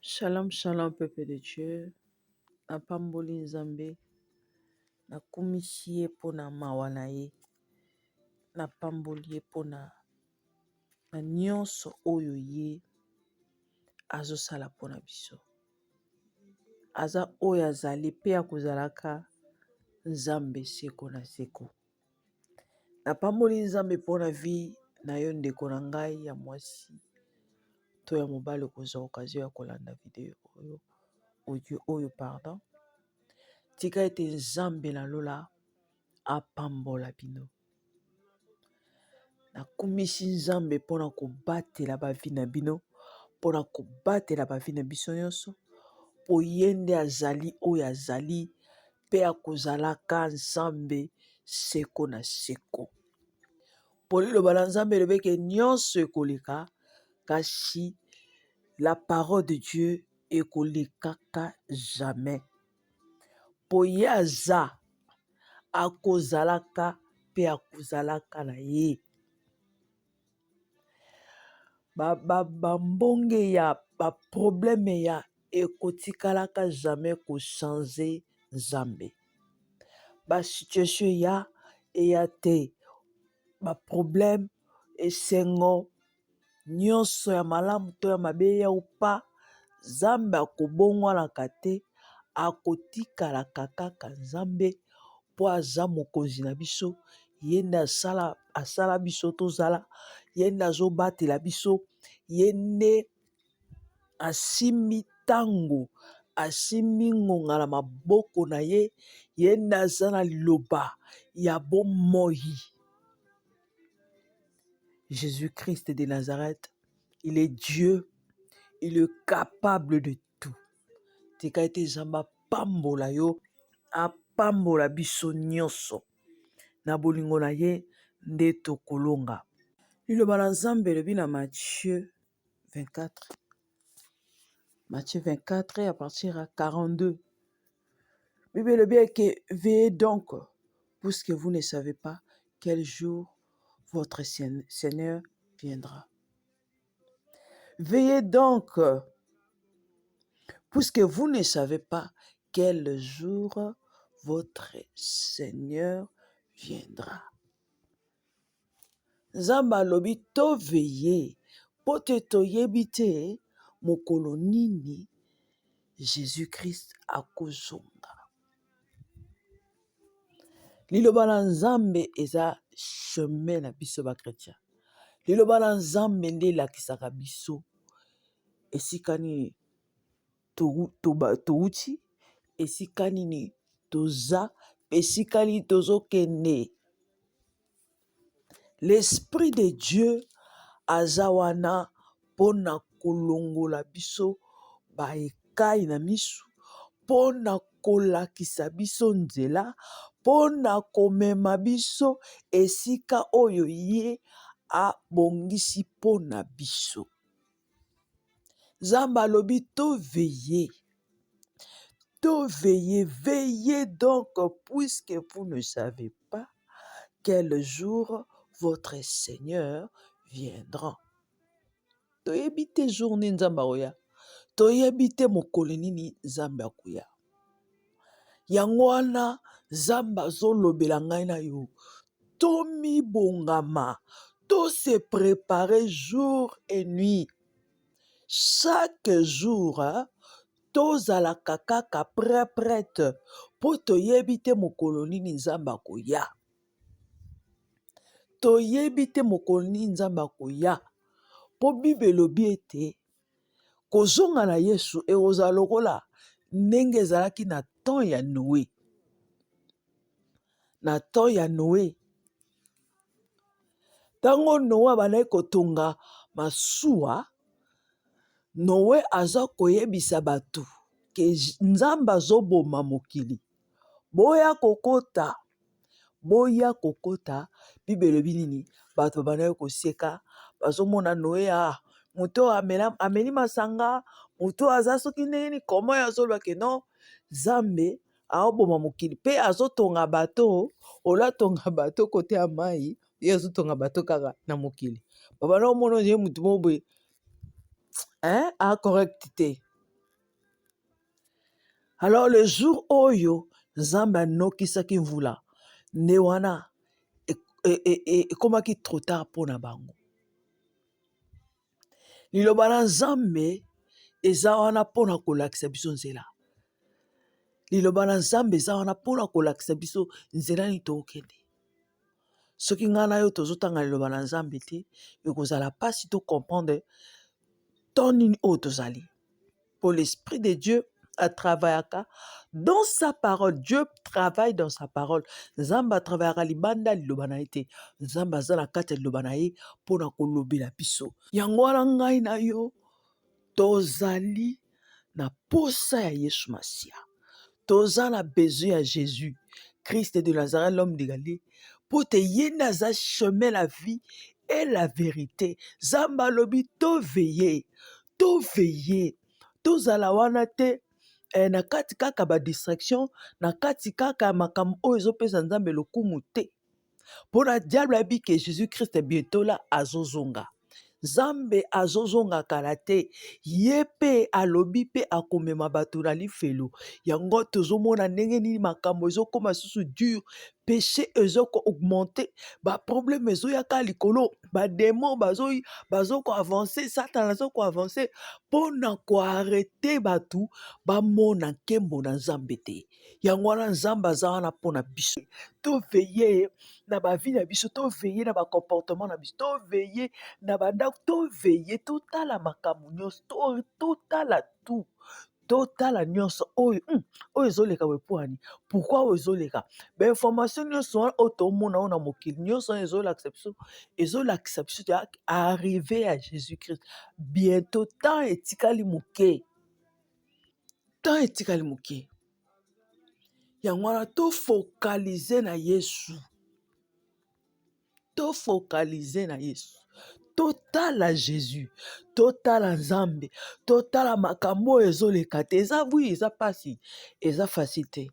Shalom, shalom, peuple de Dieu. Na pamboli nzambe, na kumisi ye pona mawa na ye, na pamboli ye pona na nyonso oyo ye azosala pona biso. Aza oyo azali pe akozalaka nzambe seko na seko. Na pamboli nzambe pona vi na yo ndeko na ngai ya mwasi to ya mobali kozwa okazio ya kolanda video oyo audio oyo pardon. Tika ete nzambe na lola apambola bino. Nakumisi nzambe mpona kobatela bavi na bino, mpona kobatela bavi na biso nyonso, po ye nde azali oyo azali mpe akozalaka nzambe seko na seko. Po liloba na nzambe elobeke nyonso ekoleka, kasi la parole de Dieu ekolekaka jamais. Po ye aza akozalaka mpe akozalaka na ye. Bambonge ya baprobleme ya ekotikalaka jamais kochange nzambe. Basituation ya eya te. Baprobleme esengo nyonso ya malamu to ya mabe ya upa, nzambe akobongwanaka te, akotikalaka kaka nzambe po aza mokonzi na biso. Ye nde asala biso tozala, ye nde azobatela biso, ye nde asimbi ntango, asimbi ngonga na maboko na ye, ye nde aza na liloba ya bomoi. Jésus-Christ de Nazareth, il est Dieu, il est capable de tout. Tika ete zamba pambola yo, apambola biso nyonso. Na bolingo na ye nde tokolonga. Liloba na nzambe elobi na Matthieu 24. Matthieu 24 à partir à 42. Bible elobi que veillez donc, puisque vous ne savez pas quel jour votre Seigneur viendra. Veillez donc, puisque vous ne savez pas quel jour votre Seigneur viendra. Nzamba alobi to veillez, pote toyebi te mokolo nini Jésus-Christ akozonga. Liloba na nzambe eza chemin na biso ba chrétien. Liloba na nzambe nde lakisaka biso esika nini touti, esika nini toza, esika nini tozokende. L'esprit de Dieu aza wana pona kolongola biso ba ekai na misu, pona kolakisa biso nzela, pona komema biso esika oyo ye abongisi pona biso. Nzambe alobi to veillez. To veillez, veillez donc, puisque vous ne savez pas quel jour votre Seigneur viendra. Toyebi te journée nzambe akoya. Toyebi te mokolo nini nzambe akoya. Yango wana nzambe azolobela ngai na yo. To mibongama, to se préparer jour et nuit. Chaque jour, tozalaka kaka prête po toyebi te mokolo nini nzambe akoya. Toyebi te mokolo nini nzambe akoya. Po Bible elobi ete kozonga na Yesu ekozala lokola ndenge ezalaki na temps ya Noé. Na temps ya Noé, tango Noé abandaki kotonga masuwa, Noé aza koyebisa bato ke nzambe azoboma mokili. Boya kokota. Bible elobi nini? Bato bandaki koseka, bazomona Noé moto ameni masanga, moto aza soki ndenge komo azoloba ke non, nzambe aoboma mokili pe azotonga bato, olatonga bato kote ya mai, ye azotonga bato kaka na mokili. Babana omona ye mutu moboye, correct te. Alors le jour oyo nzambe anokisaki mvula nde wana ekomaki trop tard mpo na bango. Liloba na nzambe eza wana mpo na kolakisa biso nzela. Liloba na nzambe eza wana mpo na kolakisa biso nzela nini tokende. Soki ngai na yo tozotanga liloba na nzambe te, ekozala mpasi to comprendre ton nini oyo tozali. Pour l'Esprit de Dieu a travaillé dans sa parole. Dieu travaille dans sa parole. Nzamba travaillera libanda liloba na ete. Nzamba zala kate liloba na ye pona kolobela biso. Yango wana ngai na yo tozali na posa ya Yesu Masia. Toza na besoin ya Jésus, Christ de Nazareth, l'homme de Galilée, pour te yenda za chemin la vie et la vérité. Zamba lobi to veiller, to veiller. Tozala wana te na kati kaka ba distraction, na kati kaka makambo oyo ezopesa nzambe lokumu te. Pona diable abi que Jésus-Christ est bientôt là azozonga. Nzambe azozonga kala te, ye pe alobi pe akomema bato na lifelo. Yango tozomona ndenge nini makambo ezokoma susu dur, péché ezoko augmenter, ba problème ezoyaka likolo, ba démon bazoko avancer, Satan azoko avancer pona ko arrêter batu ba mona nkembo na nzambe te. Yango wana nzambe aza wana pona biso. To veiller na ba vie na biso, to veiller na ba comportement na biso, to veiller na bandako, to veiller totala makambo nyonso, totala tout. Totala nyonso oyo ezoleka wepwani. Pourquoi oyo ezoleka? Ba information nyonso wana oyo tomona ona mokili nyonso ezolakisa biso ya arrivé à Jésus-Christ. Bientôt temps etikali moke. Temps etikali moke. Yango wana to focaliser na Yesu. To focaliser na Yesu. Totala Jésus, totala Nzambe, totala makambo ezoleka te. Eza oui, eza pasi, eza facile.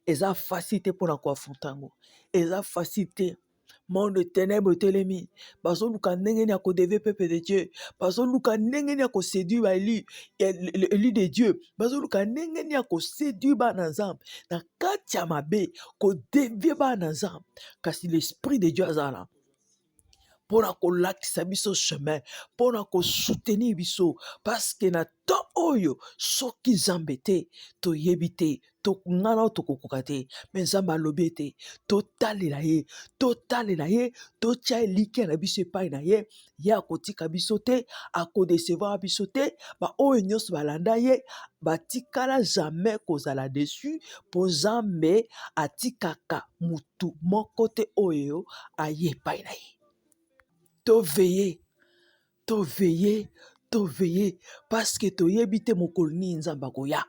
Eza facile pour na kwafuntango. Eza facile. Monde ténèbres telemi. Bazo luka ndenge ni akodeve peuple de Dieu. Bazo luka ndenge ni akoséduire ba élu de Dieu. Bazo luka ndenge ni akoséduire ba na Nzambe. Na kati ya mabe ko devie ba na Nzambe. Kasi l'esprit de Dieu azala. Pour kolakisa biso chemin, pour soutenir biso, parce que na to oyo soki Nzambe te to yebite to ngana to kokokate, mais Nzambe alobi te to talela ye, to tia like na biso epai na ye, ya kotika biso te, akodecevoir biso te, ba oyo nyonso balanda ye, batikala jamais kozala dessus, po Nzambe atikaka mutu moko te oyo aye epai na ye. To veiller, parce que to yebite mokolni Nzamba koya.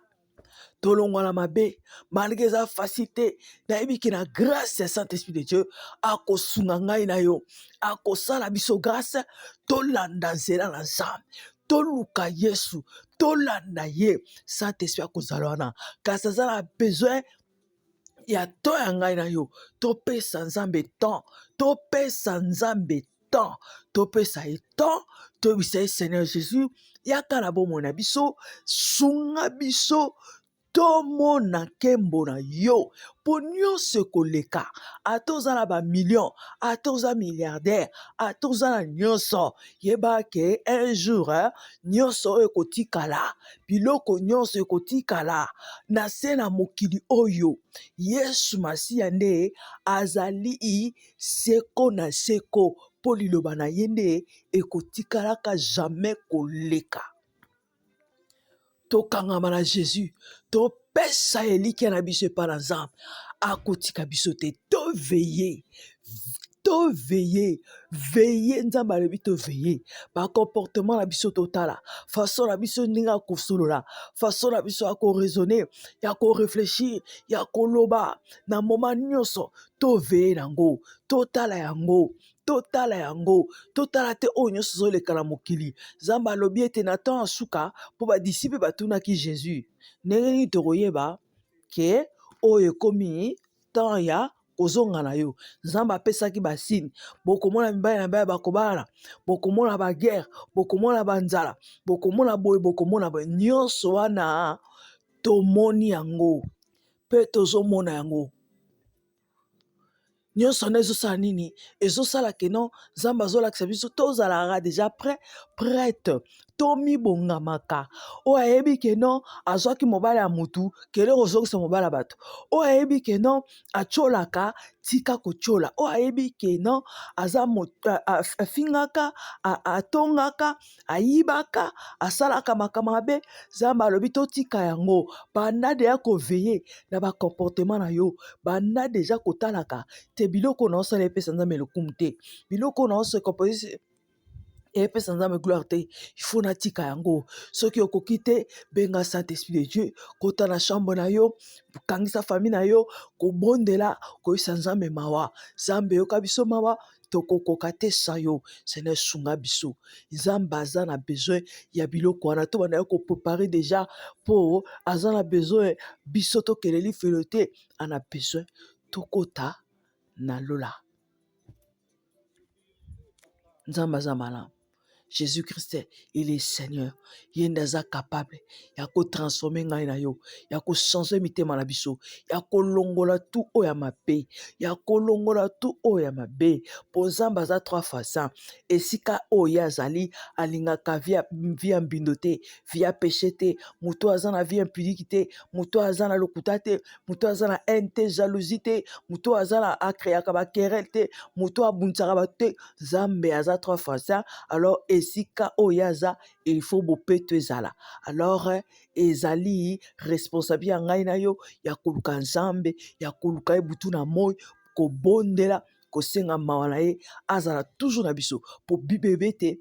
To longwa mabe, malgré sa facilité, na yebi ki na grâce ya Saint-Esprit de Dieu, ako sunga ngai na yo, ako sala biso grâce, to landa nzela na Nzambe, to luka Yesu, to landa ye, Saint-Esprit ako zalwana, kasi azala besoin ya to ya ngai na yo, to pesa Nzambe temps, to pesa Nzambe temps, to pesa ye temps, to bisa ye Seigneur Jésus, yaka na bomo na biso, sunga biso, to mona nkembo na yo, po nyonso koleka, atozala ba million, atoza milliardaire, atozala nyonso, yeba ke un jour, nyonso ekotikala, biloko nyonso ekotikala, na se na mokili oyo, Yesu Masia nde azali seko na seko, po liloba na ye nde ekotikalaka jamais koleka. Tokangama na Jésus, to pesa elike na biso epai na Nzambe, akotika biso te. To veiller, Nzambe alobi to veiller. Ba comportement na biso totala, façon na biso ndenge akosolola, façon na biso akoraisonner, ya ko réfléchir, ya koloba, na moment nyonso, to veiller nango, totala yango. Totala te oyo nyonso zoleka na mokili. Nzambe alobi ete na temps asuka po badisiple batunaki Jésus, ndenge nini tokoyeba ke oyo ekomi temps ya kozonga na yo. Nzambe apesaki basine, bokomona mibali na baya bakobala, bokomona baguerre, bokomona banzala, bokomona boye, nyonso wana tomoni yango mpe tozomona yango. Nyonso na ezosala nini? Ezosala ke non Nzambe azolakisa biso tozalaka déjà prête tomibongamaka. Oyo ayebi ke non azwaki mobali ya mutu kele kozongisa mobali ya bato. Oyo ayebi ke non atyolaka tika kotyola. Oyo ayebi ke non afingaka, atongaka, ayibaka, asalaka makambo mabe. Nzambe alobi totika yango. Banda deya koveye na bakomportema na yo. Banda deja kotalaka te biloko na osala epesa Nzambe lokumu te. Biloko na osala kompozi epesa Nzambe gloire te. Il faut natika yango. Soki okoki te benga Saint-Esprit de Dieu, kota na chambre na yo, kangisa famille na yo, kobondela koyisa Nzambe mawa. Nzambe yoka biso mawa, tokokoka te sa yo. Seigneur sunga biso. Nzambe aza na besoin ya biloko wana. To bana yo ko préparer déjà po aza na besoin biso to keleli felo te, ana besoin tokota na lola. Nzambe aza malamu. Jésus-Christ, il est Seigneur. Yendaza capable. Yako transformer ngai na yo. Yako changer mitema na biso. Yako longola tout oya mabe. Yako longola tout oya mabe. Po Nzambe aza trois façons. Esika oya zali alingaka via mbindote, via péché te, muto aza na via impudicité, muto aza na lokuta te, muto aza na haine te, jalousie te, muto aza na akreaka ba querelle te, muto abunsaka ba te. Nzambe aza trois façons. Alors esika oyaza il faut bopeto ezala. Alors ezali responsable ya ngai na yo ya koluka Nzambe, ya koluka ebutu na moi, kobondela, kosenga mawa na ye azala toujours na biso. Po bibebe te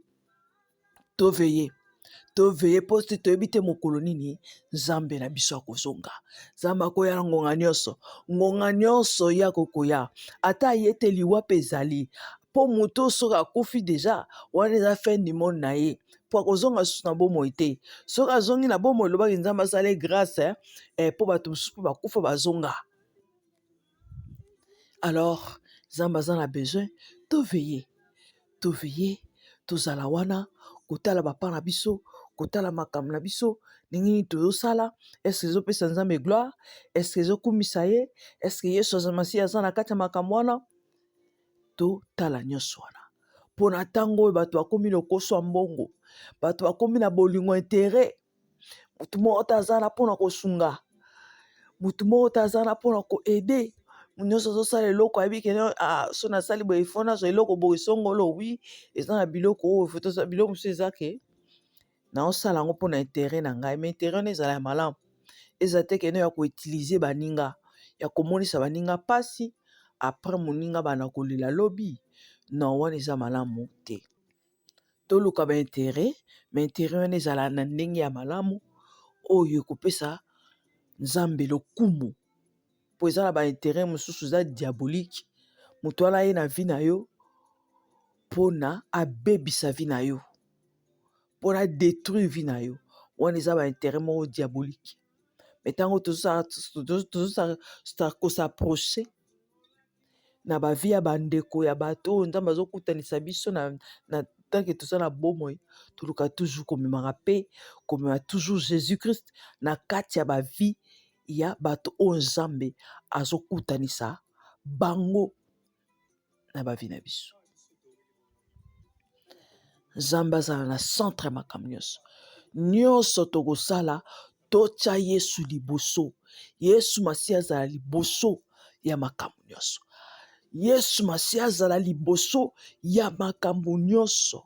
toveye poste toyebi te mokolo nini Nzambe na biso akozonga. Nzambe akoya na ngonga nyonso ya kokoya. Ata ye te liwa pe ezali. Po moto soki akufi deja wana eza fin du monde na ye. Po akozonga susu na bomoi te. Soki azongi na bomoi lobaki Nzambe asala grâce po bato mosusu po bakufa bazonga. Alors Nzambe aza na besoin toveye tozala wana kotala bapa na biso, kotala makambo na biso ndenge nini tozosala. Eske ezopesa Nzambe gloire? Eske ezokumisa ye? Eske Yesu azamasi aza na kati ya makambo wana? Totala nyonso wana. Po na ntango oyo bato bakomi lokoso ya mbongo, bato bakomi na bolingo intere, mutu moko te aza na mpona kosunga, mutu moko te aza na mpona koede. Nyonso azosala eloko ayebi ke so nasali boye ifo nazwa eloko boye songolo. Wi eza na biloko oyo biloko mosusu eza ke naosala yango mpona intere na ngai, mais intere wana ezala ya malamu. Eza te keno ya koutilize baninga, ya komonisa baninga mpasi apres moninga bana kolela lobi. Non, wana eza malamu te. Toluka ba intere, mais intere wana ezala na ndenge ya malamu oyo ekopesa Nzambe lokumu. Po eza na ba intere mosusu eza diabolique. Moto wana ye na vi na yo mpona abebisa vi na yo, mpona détruire vi na yo. Wana eza ba intere moko diabolique. Mais ntango tozosala kosaproche na bavi ya bandeko ya bato oyo Nzambe azokutanisa biso na tanke toza na bomoi, toluka toujours komemaka pe komema toujours Jésus-Christ na kati ya bavi ya bato oyo Nzambe azokutanisa bango na bavi na biso. Nzambe azala na centre makambo nyonso. Nyonso tokosala totya Yesu liboso. Yesu Masiya azala liboso ya makambo nyonso. Yesu Masiya azala liboso ya makambo nyonso.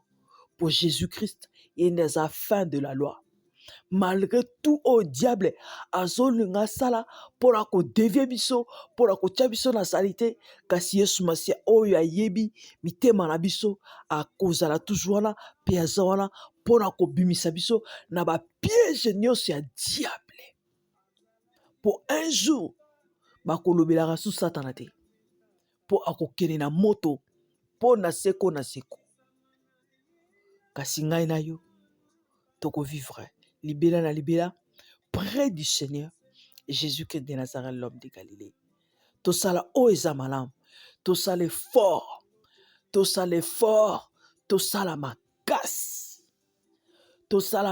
Pour Jésus-Christ, il n'est à fin de la loi. Malgré tout au diable azolinga sala pona ko devie biso, pona ko tia biso na salite, kasi Yesu Masiya oyo ayebi mitema na biso akozala toujours wana pe aza wana pona ko bimisa biso na ba piège nyonso ya diable. Pour un jour bakolobelaka su satana te. Po akokene na moto po na seko na seko. Kasi ngai na yo toko vivre libela na libela près du Seigneur Jésus-Christ de Nazareth, l'homme de Galilée. Tosala o eza malamu, tosala fort, tosala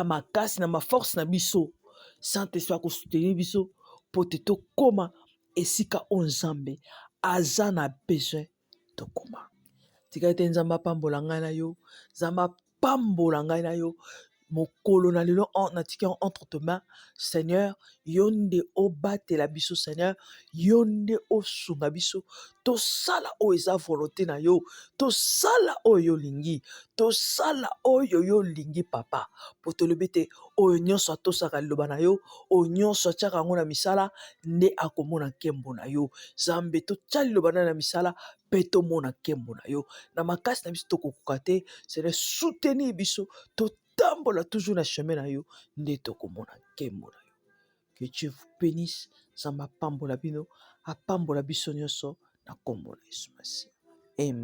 makasi na ma force na biso, Saint-Esprit akosoutenir biso po te tokoma esika oyo Nzambe aza na besoin tokoma. Tika ete Nzambe apambola ngai na yo, Nzambe apambola ngai na yo. Mokolo na lelo natiki entre tes mains, Seigneur, yo nde obatela biso Seigneur, yo nde osunga biso, tosala oyo eza volonté na yo, tosala oyo yo lingi, tosala oyo yo lingi papa, po tolobi te oyo nyonso atosaka liloba na yo, oyo nyonso atiaka yango na misala nde akomona nkembo na yo. Nzambe totya liloba na misala mpe tomona nkembo na yo. Na makasi na biso tokokoka te, Seigneur, soutenir biso, totambola toujours na chemin na yo, nde tokomona nkembo na yo. Que Dieu vous bénisse, Nzambe apambola bino, apambola biso nyonso na kombo na Yesu Masiya. Amen.